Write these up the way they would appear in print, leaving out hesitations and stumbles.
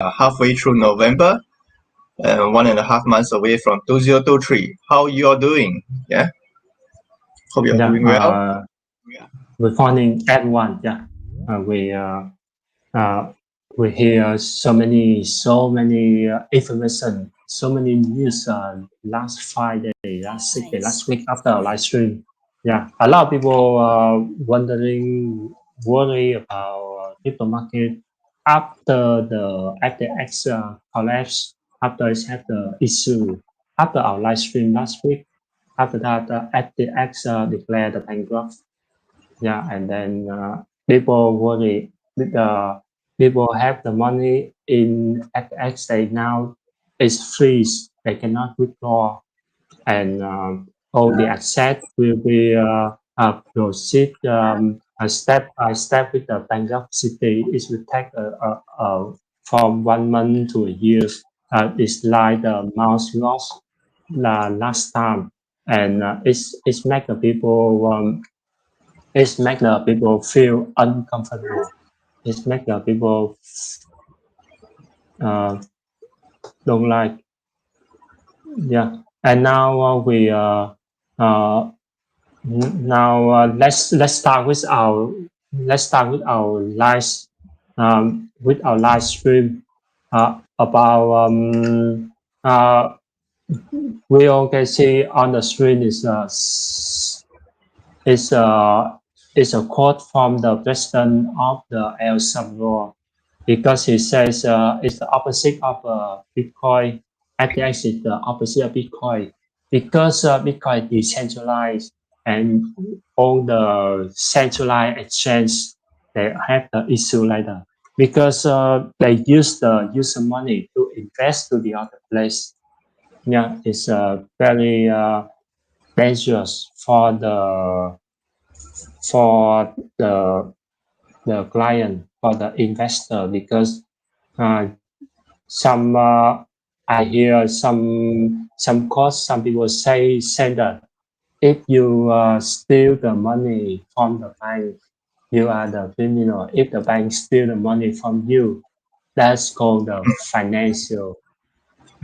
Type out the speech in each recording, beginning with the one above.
halfway through November and 1.5 months away from 2023. How you are doing? Yeah, hope you are doing well. Good morning, everyone. We hear so many information, so many news last Friday, last 6 day, last week after our live stream. Yeah, a lot of people worry about crypto market after the FTX collapse, after it had the issue, after our live stream last week. After that, FTX declared the bankrupt. Yeah, and then people worry. People have the money in FX. They now is freeze. They cannot withdraw, and all the asset will be proceed step by step with the bankruptcy. It will take from 1 month to a year. It's like the mouse loss last time, and it's make the people. It make the people feel uncomfortable. It make the people don't like. Yeah, and now let's start with our live stream about we all can see on the screen is a quote from the president of the El Salvador, because he says it's the opposite of Bitcoin. FTX is the opposite of Bitcoin, because Bitcoin is decentralized, and all the centralized exchange, they have the issue like that, because they use the user money to invest to the other place. Yeah, it's very dangerous for the client, for the investor, because some I hear some cost, some people say that if you steal the money from the bank, you are the criminal. If the bank steal the money from you, that's called the financial.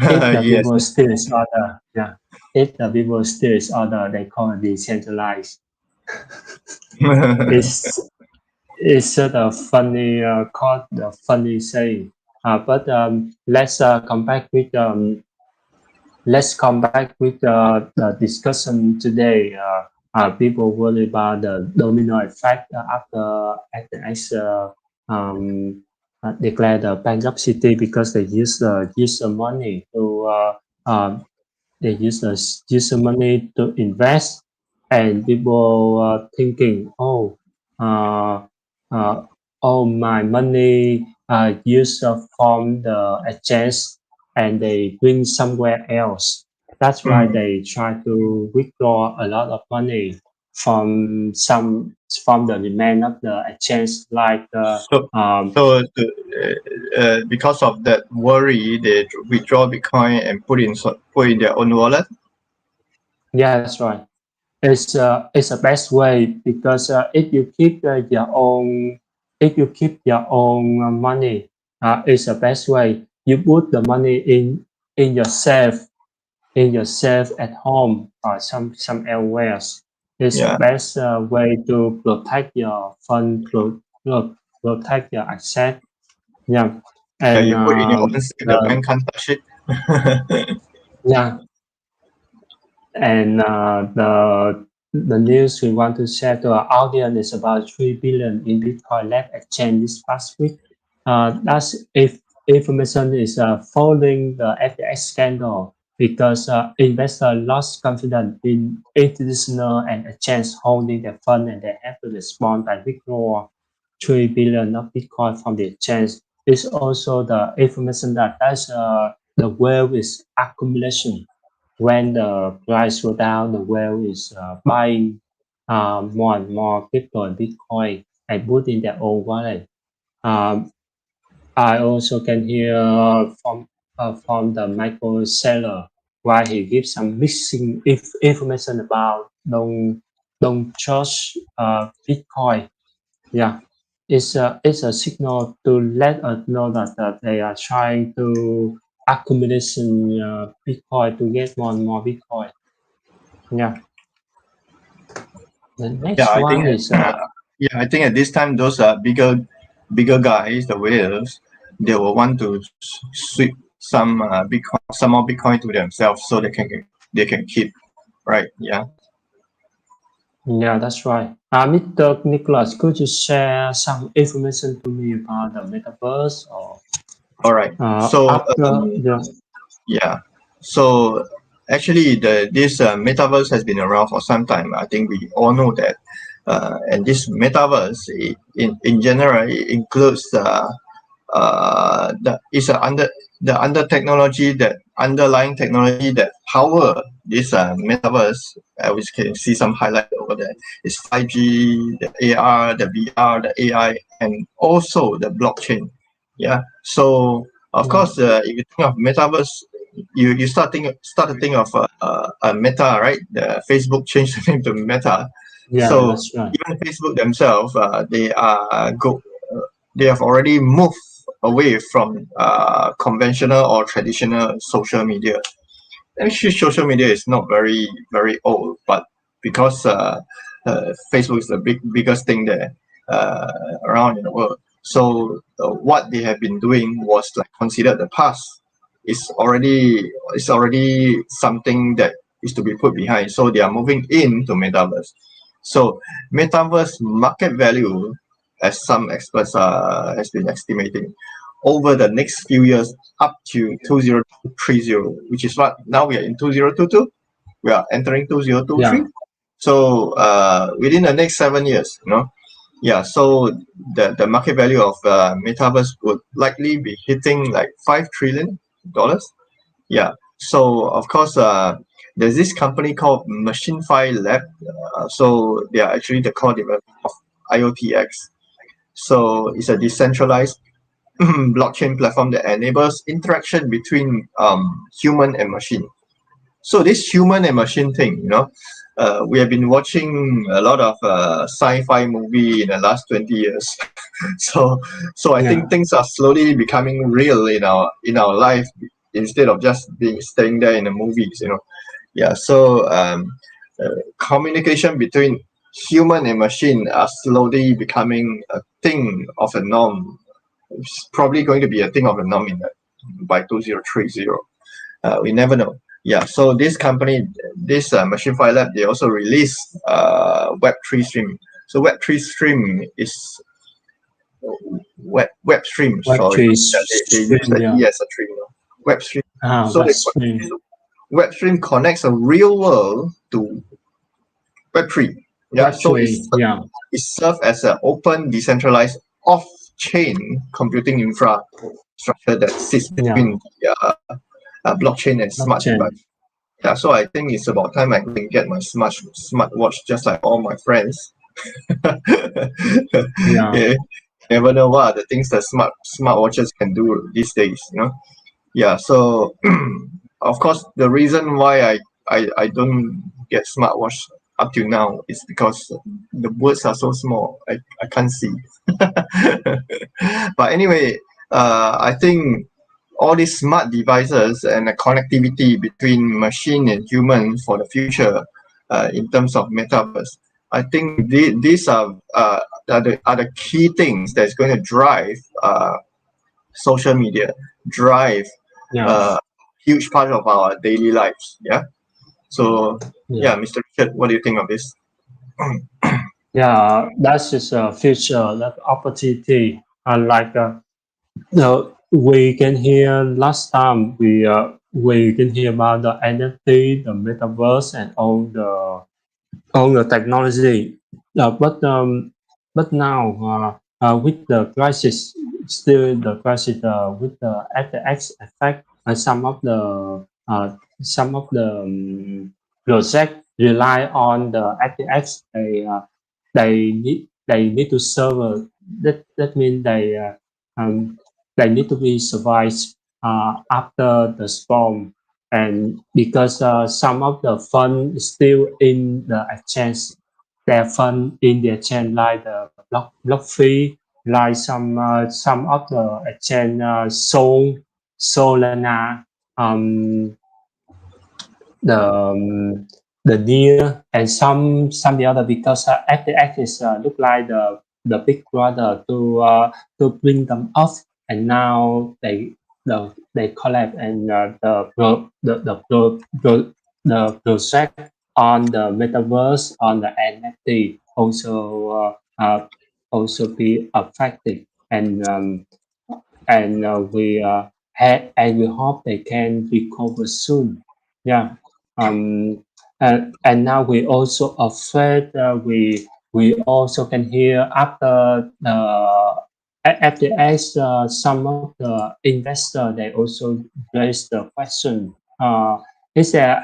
If the Yes. people steal is other, yeah. If the people steal is other, they call it decentralized. It's sort of funny, called the funny saying. But let's come back with the discussion today. People worry about the domino effect after FTX declared the bankruptcy, because they use the money to money to invest, and people thinking, uh, uh, my money used from the exchange, and they bring somewhere else. That's why they try to withdraw a lot of money from the demand of the exchange, like So, because of that worry, they withdraw Bitcoin and put in their own wallet. yeah, that's right. It's a best way, because if you keep your own money, it's the best way. You put the money in yourself at home or some elsewhere. It's the Yeah. best way to protect your fund, protect your asset. Yeah, Yeah, and you put in your own safe, the bank can't touch it. yeah, and the news we want to share to our audience is about 3 billion in Bitcoin left exchange this past week. That's if information is following the FTX scandal, because investors lost confidence in institutional and exchange holding their fund, and they have to respond by withdraw 3 billion of Bitcoin from the exchange. It's also the information that the wealth is accumulation. When the price go down, the whale is buying more and more crypto and Bitcoin and put in their own wallet. Um, I also can hear from the Michael seller, why he gives some missing information about don't charge Bitcoin. Yeah, it's a signal to let us know that they are trying to accumulate some Bitcoin to get more and more Bitcoin. Yeah. The next I one think is I think at this time those bigger guys, the whales, they will want to sweep some Bitcoin, some more Bitcoin to themselves, so they can keep, right? Yeah. yeah, that's right. Mr. Nicholas, could you share some information to me about the metaverse or All right. So after the yeah. So actually, this metaverse has been around for some time. I think we all know that. And this metaverse, in general, it includes the underlying technology that power this metaverse, which can see some highlight over there, is 5G, the AR, the VR, the AI, and also the blockchain. Yeah. So of course, if you think of metaverse, you start to think of Meta, right? The Facebook changed the name to Meta. yeah, So that's right. even Facebook themselves, they have already moved away from conventional or traditional social media. Actually, social media is not very old, but because Facebook is the biggest thing there uh, around in the world. So what they have been doing was like considered the past. It's already something that is to be put behind. So they are moving into metaverse. So metaverse market value, as some experts has been estimating, over the next few years up to 2030, which is what now we are in 2022. We are entering 2023. Yeah, So within the next 7 years, yeah. So the market value of metaverse would likely be hitting like $5 trillion. Yeah. So of course, there's this company called MachineFi Lab. So they are actually the core developer of IoTX. So it's a decentralized blockchain platform that enables interaction between human and machine. So this human and machine thing, we have been watching a lot of sci-fi movie in the last 20 years. so so I yeah, think things are slowly becoming real in our life instead of just being staying there in the movies. Yeah. So communication between human and machine are slowly becoming a thing of a norm. It's probably going to be a thing of a norm by 2030. We never know. Yeah. So this company, this MachineFi Lab, they also released Web3 streaming. So Web3 streaming is web stream. Web Sorry, three yeah, they use stream, the yeah. E as a tree. Web stream. So Web stream, web stream connects a real world to Web3. Yeah. Web So three, yeah, it serves as an open, decentralized, off-chain computing infrastructure that sits yeah, between the blockchain and smart blockchain, device. Yeah, so I think it's about time I can get my smartwatch just like all my friends. yeah, Yeah, never know what are the things that smartwatches can do these days. Yeah, so of course the reason why I don't get smartwatch up to now is because the words are so small. I can't see. But anyway, I think all these smart devices and the connectivity between machine and human for the future, in terms of metaverse, I think these are the key things that's going to drive social media, drive yeah, a huge part of our daily lives. Yeah. So yeah. yeah, Mr. Richard, what do you think of this? Yeah, that's just a future, that opportunity. Like no, we can hear last time we can hear about the NFT, the metaverse, and all the technology. But now with the crisis, still the crisis with the FTX effect, some of the project rely on the FTX. They need to serve. That means um, they need to be survived after the storm, and because some of the fund is still in the exchange, their fund in the exchange like the block fee like some of the exchange Solana, um, the near and some the other, because FTX is look like the big brother to bring them off, and now they collapse, and the project on the metaverse, on the NFT also be affected, and we hope they can recover soon. Yeah. And now we also afraid, we also can hear after the FTX, some of the investor they also raise the question, is there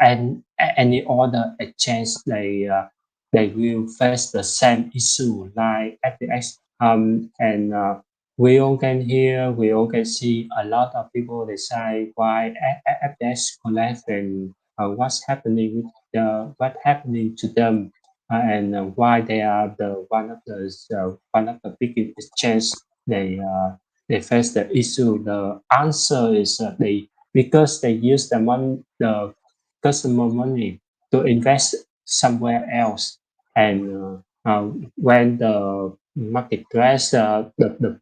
any other exchange they will face the same issue like FTX, and we all can hear, we all can see a lot of people they say why FTX collapse, and what's happening with what happening to them, and why they are the one of the biggest exchange they face the issue. The answer is because they use the customer money to invest somewhere else, and when the market crash, the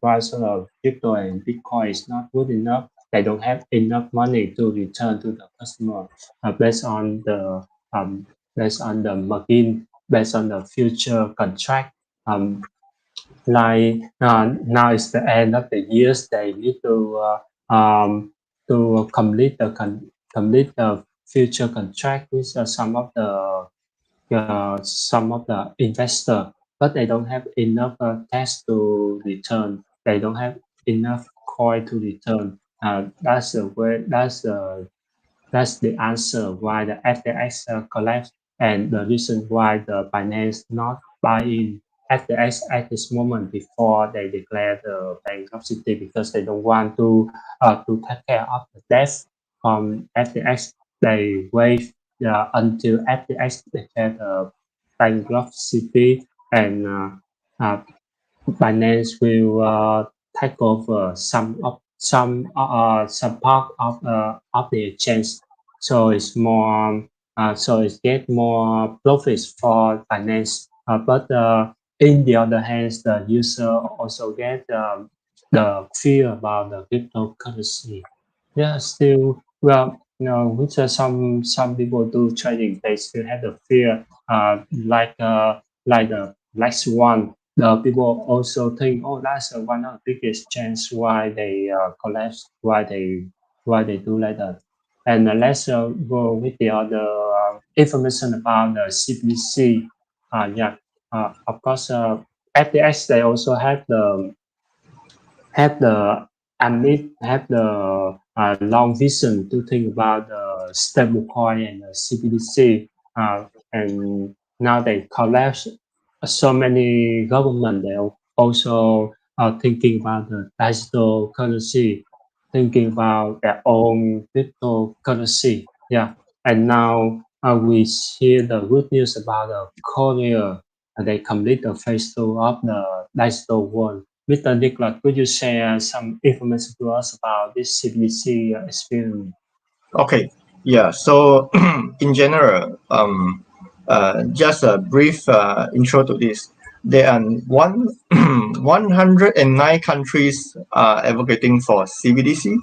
price of crypto and Bitcoin is not good enough, they don't have enough money to return to the customer, based on the margin, based on the future contract. Like now is the end of the years, they need to complete the future contract with some of the investor, but they don't have enough cash to return. They don't have enough coin to return. That's the way. That's the answer why the FTX collapsed, and the reason why the Binance not buying FTX at this moment before they declare the bankruptcy, because they don't want to take care of the debt from FTX. They wait until FTX declare the bankruptcy, and Binance will take over some part of the exchange, so it's more so it get more profits for Binance. But in the other hand, the user also get the fear about the cryptocurrency. Yeah, still, well, which some people do trading, they still have the fear, like the last one. The people also think, oh, that's one of the biggest chance why they collapse, why they do like that. And let's go with the other information about the CBDC. Yeah, of course, FTX they also have the have the long vision to think about the stablecoin and the CBDC, and now they collapse. So many government they also are thinking about the digital currency, thinking about their own cryptocurrency. Yeah, and now we hear the good news about Korea. They complete the phase two of the digital world. Mr. Nicholas, could you share some information to us about this CBDC experience? Okay, yeah. So in general, just a brief intro to this. There are 109 countries advocating for CBDC.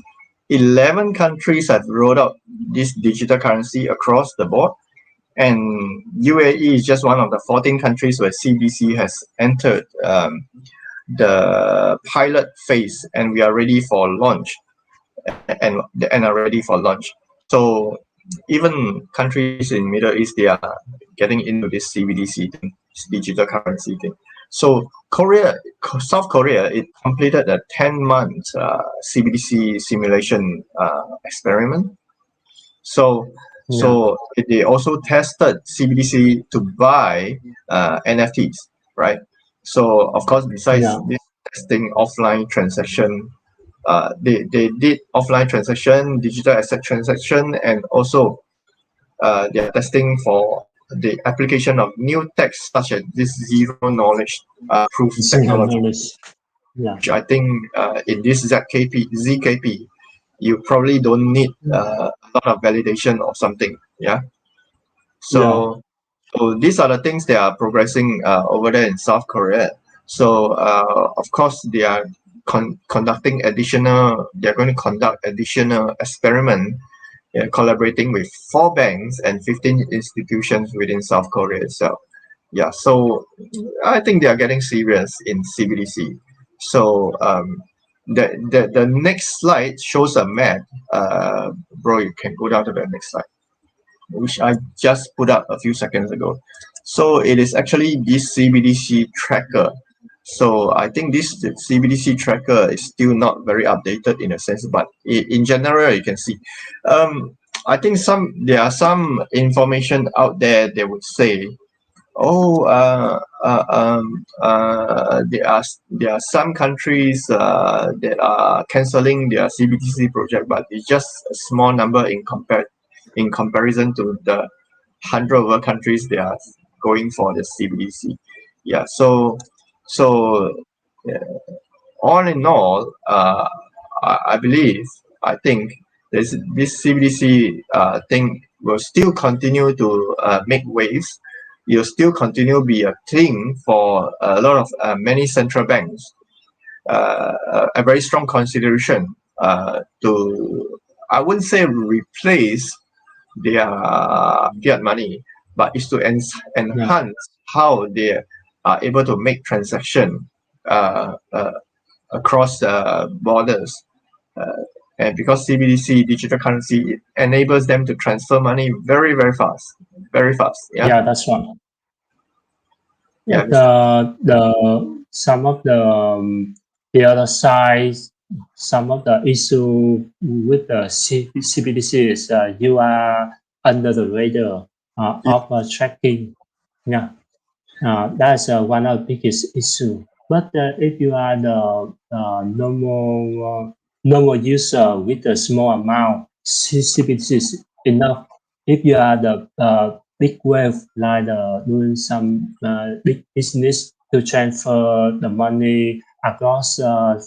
11 countries have rolled out this digital currency across the board, and UAE is just one of the 14 countries where CBDC has entered the pilot phase, and we are ready for launch, and are ready for launch. So even countries in Middle East, they are getting into this CBDC thing, this digital currency thing. So South Korea, it completed a 10-month CBDC simulation experiment. So they also tested CBDC to buy NFTs, right? So of course, besides this testing offline transaction, they did offline transaction, digital asset transaction, and also they are testing for the application of new techs such as this zero knowledge proof technology. Yeah. which I think in this ZKP, you probably don't need a lot of validation or something. Yeah. Yeah. So these are the things that are progressing over there in South Korea. So of course they are conducting additional. They are going to conduct additional experiment, collaborating with 4 banks and 15 institutions within South Korea itself. Yeah. So I think they are getting serious in CBDC. So the next slide shows a map. Bro, you can go down to the next slide, which I just put up a few seconds ago. So it is actually this CBDC tracker. So I think this CBDC tracker is still not very updated in a sense, but in general, you can see. I think there are some information out there that would say, oh, there are some countries that are canceling their CBDC project, but it's just a small number in comparison to the 100 over countries that are going for the CBDC. Yeah, so uh, all in all, I believe, I think this CBDC thing will still continue to make waves. It will still continue to be a thing for a lot of many central banks. A very strong consideration to, I wouldn't say replace their fiat money, but is to enhance how they are able to make transaction across borders. Uh, and because CBDC, digital currency, it enables them to transfer money very, very fast. Very fast. Yeah. Yeah, that's right. Yeah. Some of the other side, some of the issue with the CBDC is you are under the radar of tracking. Yeah, that's one of the biggest issue. But if you are the normal user with a small amount, CBDC is enough. If you are the big wave, like doing some big business to transfer the money across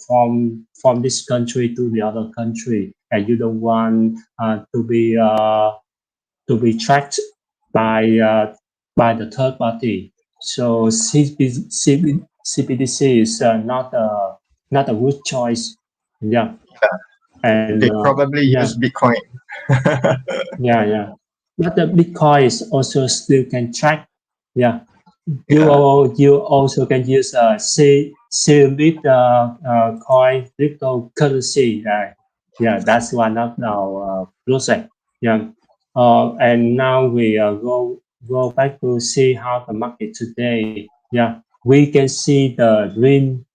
from this country to the other country, and you don't want to be tracked by the third party. So CBDC is not a good choice. Yeah, and They probably yeah, use Bitcoin. yeah. But the Bitcoin is also still can track. Yeah, Yeah. you also can use Xeonbit coin cryptocurrency. Yeah, that's one of our project. Yeah, and now we go back to see how the market today. Yeah, we can see the green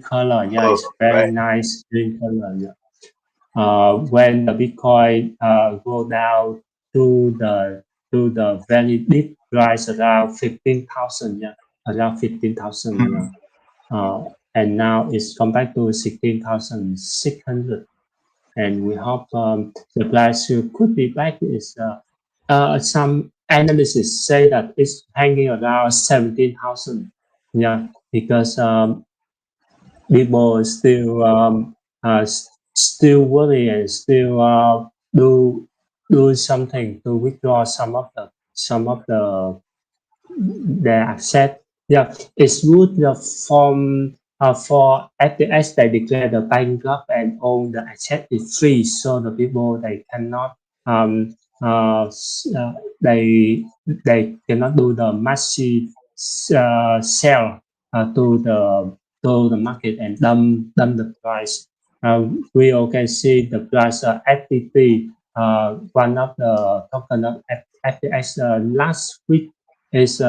color. Yeah, Oh, it's very right. nice green color. Yeah. When the Bitcoin go down to the very deep price around 15,000, yeah, around 15,000, yeah. And now it's come back to 16,600, and we hope the price could be back. Is some analysts say that it's hanging around 17,000, yeah, because people still worry and still do something to withdraw some of their asset. Yeah, it's good from for FTX they declare the bankrupt and all the asset is free, so the people they cannot they cannot do the massive sell to the market and dump the price. We all can see the price FTT, one of the token of FTX last week is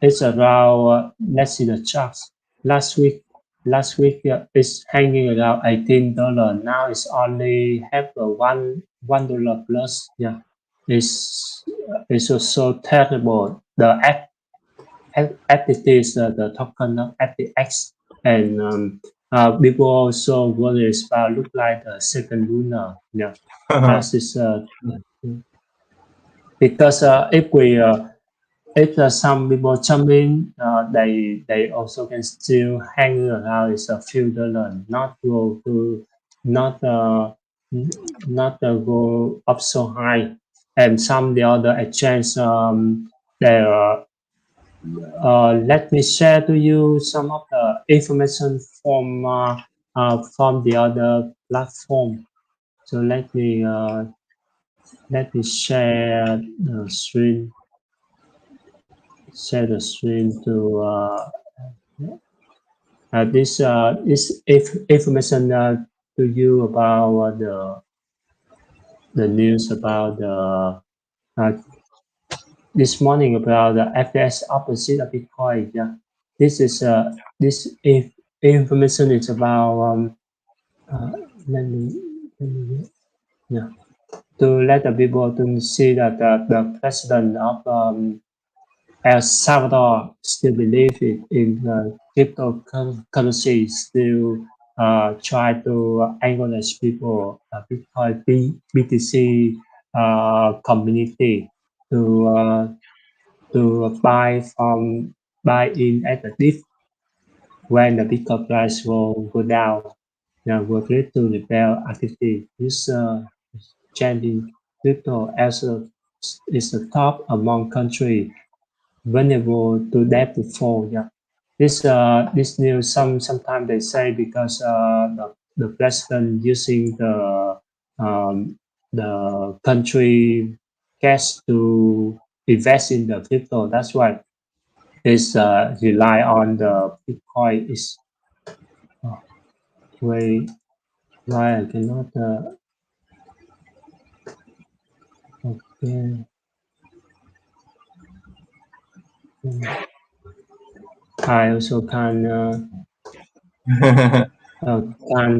it's around let's see the charts. Last week it's hanging around $18. Now it's only have a $1 plus. Yeah, it's so terrible. The FTT is the token of FTX, and people also worry about look like the second Luna. Yeah, that is because if some people jump in, they also can still hang around. It's a few dollar, not go to not not go up so high. And some the other exchange they let me share to you some of the information from the other platform. So let me share the screen. Share the screen to this information to you about the news about the this morning about the FTX opposite of Bitcoin. Yeah, this is this information is about let me, yeah, to let the people to see that the president of El Salvador still believe in cryptocurrency, still try to encourage people, Bitcoin BTC community to buy in at the dip when the Bitcoin price will go down. Now will lead to rebel activity. This changing crypto as is the top among country vulnerable to that before. Yeah, this news sometimes they say because the president using the country cash to invest in the crypto. That's why it's rely on the Bitcoin is way why I cannot okay. I also can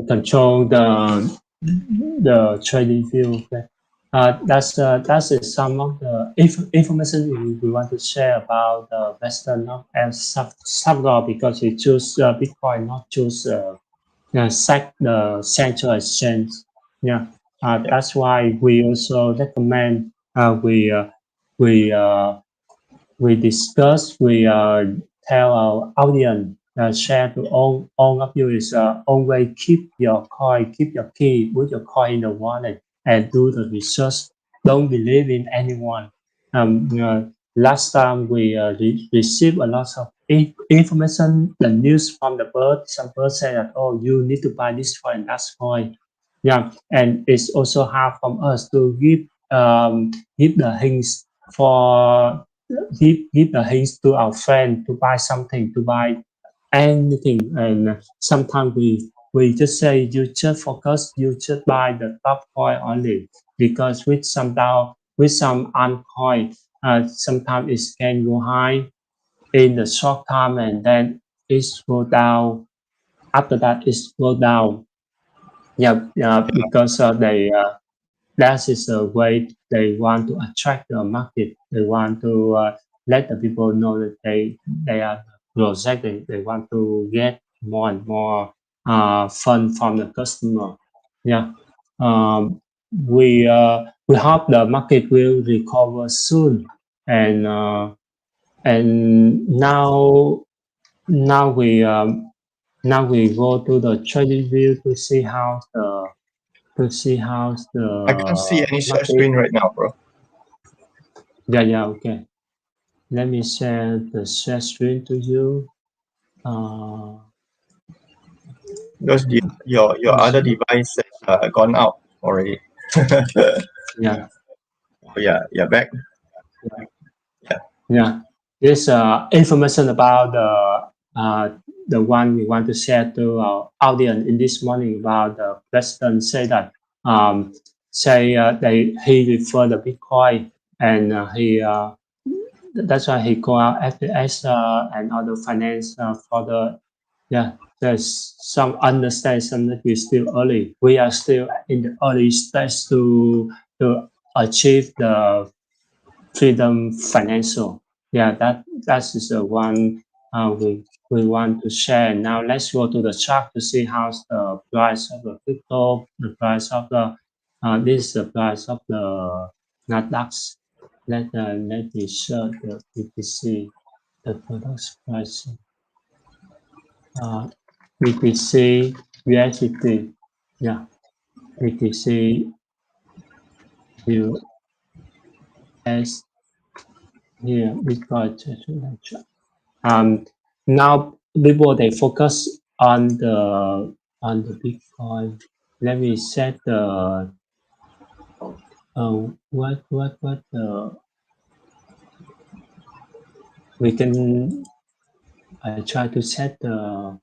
control the trading view. Okay. That's some of the information we want to share about the Western of El Salvador because we choose Bitcoin, not choose the central exchange. Yeah, that's why we also recommend we we discuss, we tell our audience, share to all of you is always keep your coin, keep your key, put your coin in the wallet and do the research. Don't believe in anyone. Last time we received a lot of information, the news from the bird. Some bird say that, oh, you need to buy this coin, that coin. Yeah, and it's also hard from us to give the hints for give the hints to our friend to buy something, to buy anything, and sometimes we just say you just focus, you just buy the top coin only because with some down, with some altcoin, sometimes it can go high in the short time and then it go down. After that, it go down. Yeah, because that is the way they want to attract the market. They want to let the people know that they are project. They want to get more and more fund from the customer. Yeah, we hope the market will recover soon, and now we go to the trading view to see how I can't see the any share market. screen right now, bro. Yeah, okay. Let me share the share screen to you. Because your other device has gone out already. Yeah, Yeah, back. Yeah. yeah. This information about the one we want to share to our audience in this morning about the president say that he refer the Bitcoin and that's why he call out FTX and other finance for the yeah. There's some understand that we're still early. We are still in the early stage to achieve the freedom financial. Yeah, that is the one we want to share. Now let's go to the chart to see how's the price of the crypto, the price of the this is the price of the Nasdaq. let me show the BTC, the product pricing. BTC USDT, yeah, BTC US here Bitcoin. Now people they focus on the Bitcoin. Let me set the what the we can I try to set the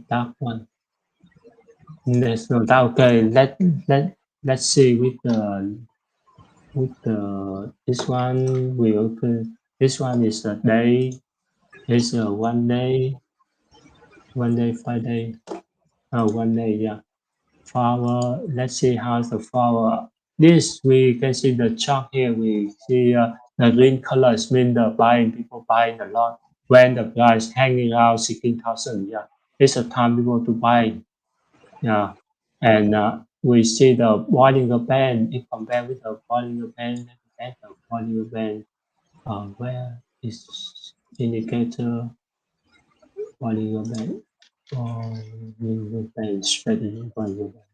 dark one. There's no doubt. Okay, let's see with the this one we open. This one is a day. It's a 1 day, 1 day, 5 day. 1 day, yeah. 4 hour. Let's see how's the 4 hour. This we can see the chart here. We see the green colors mean the buying people buying a lot. When the price hanging around 16,000, yeah, it's a time people to buy. Yeah, and we see the Bollinger Band. If compared with the Bollinger Band, let the Bollinger Band. Where is indicator Bollinger Band? Bollinger Band strategy. Bollinger Band.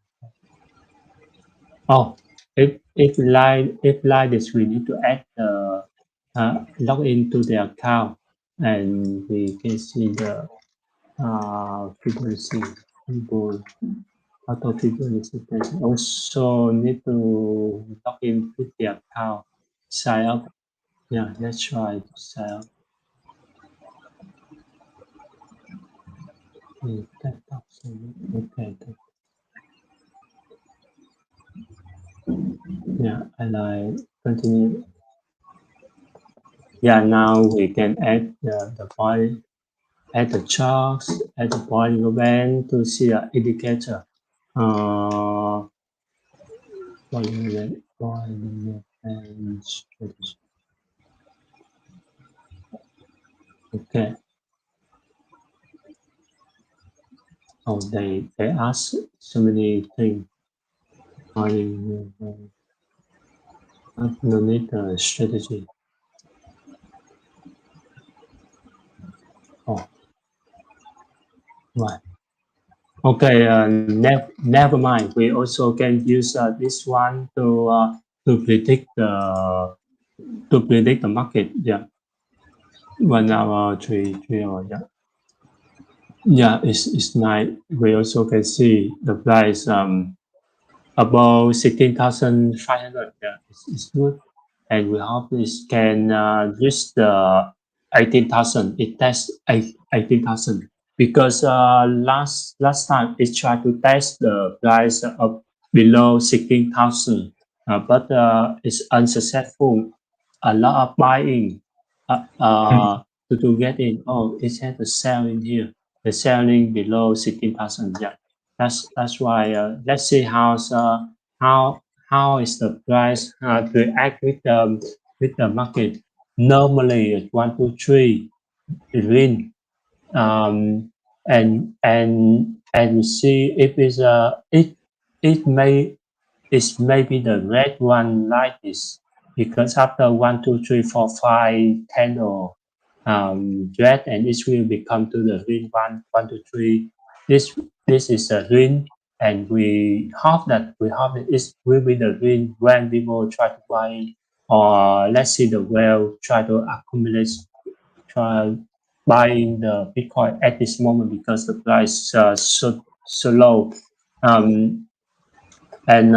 Oh, if like this, we need to add the log into the account, and we can see the frequency. People auto frequency testing. Also need to log in with the account. Sign up. Yeah, let's try to sign up. Okay. Yeah, and I continue. Yeah, now we can add the point, add the charts, add the point event to see the indicator. Point event strategy. Okay. Oh, they ask so many things. No need a strategy. Oh, right. Okay, never mind. We also can use this one to predict the market. Yeah, 1 hour, 3 hour. Yeah, yeah. It's nice. We also can see the price above 16,500. Yeah, it's good, and we hope this can reach the 18,000. It tests 18,000 because last time it tried to test the price of below 16,000, but it's unsuccessful. A lot of buying to get in. Oh, it had to sell in here. The selling below 16,000. Yeah, that's why. Let's see how how is the price react with the market. Normally, it's 1, 2, 3 win, and see if it's it may it's maybe the red one like this because after 1, 2, 3, 4, 5, 10 or red and it will become to the green 1, 1, 2, 3. This is a green, and we hope that it will be the green when people try to buy, or let's see the whale try to accumulate, try buying the Bitcoin at this moment because the price so low. Um, and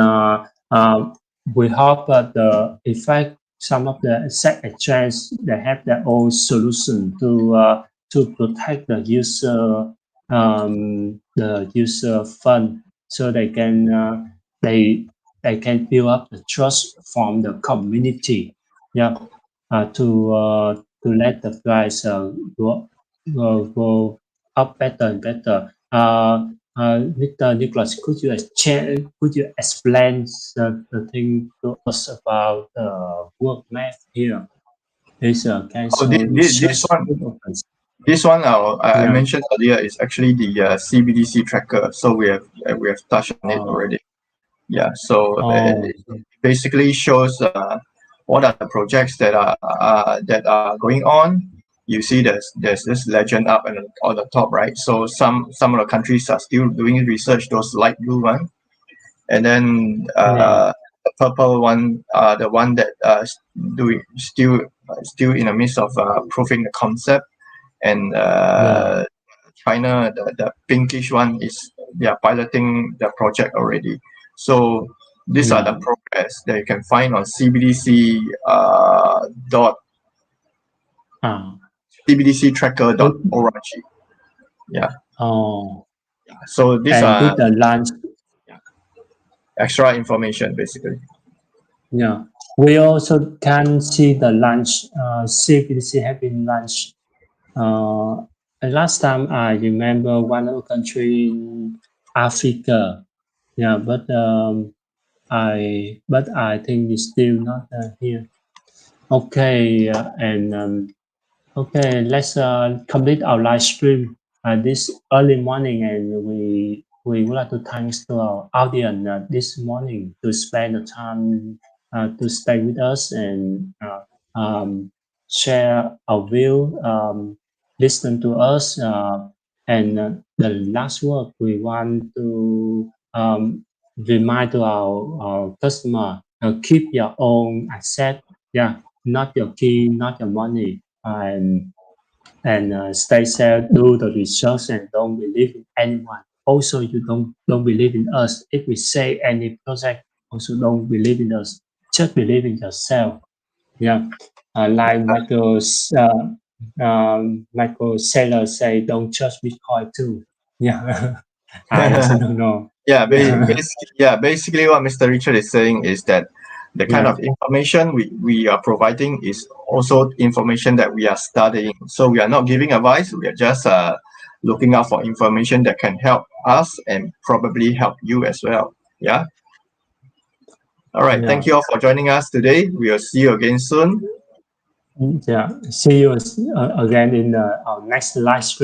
we hope that the effect some of the asset exchange they have their own solution to protect the user fund, so they they can build up the trust from the community. Yeah, to let the price go up better and better. Mr. Nicholas, could you explain the thing to us about the work math here? Is a Oh, cancel this research one, group of us. This one I Yeah. mentioned earlier is actually the CBDC tracker. So we have touched on it already. Yeah. So it basically shows what are the projects that are going on. You see, there's this legend up and on the top, right? So some of the countries are still doing research. Those light blue one, and then the purple one, the one that doing still in the midst of proving the concept. And China, the pinkish one is they are piloting the project already. So these are the progress that you can find on CBDC dot cbdctracker.org. Yeah. Oh. So these And are with the launch, extra information basically. yeah, we also can see the launch. CBDC have been launched. Last time I remember one of the country in Africa. Yeah, but I think it's still not here. Okay, okay, let's complete our live stream this early morning, and we would like to thanks to our audience this morning to spend the time to stay with us and share our view, listen to us, and the last word we want to remind to our customer: keep your own asset, yeah, not your key, not your money, and stay safe, do the research, and don't believe in anyone. Also, you don't believe in us. If we say any project, also don't believe in us. Just believe in yourself. Yeah, like Michael Saylor say, don't trust Bitcoin too. Yeah, I also don't know. Yeah, basically what Mr. Richard is saying is that the kind Yeah, of information we are providing is also information that we are studying. So we are not giving advice, we are just looking out for information that can help us and probably help you as well. Yeah. All right. Thank yeah, you all for joining us today. We will see you again soon. yeah. See you again in our next live stream.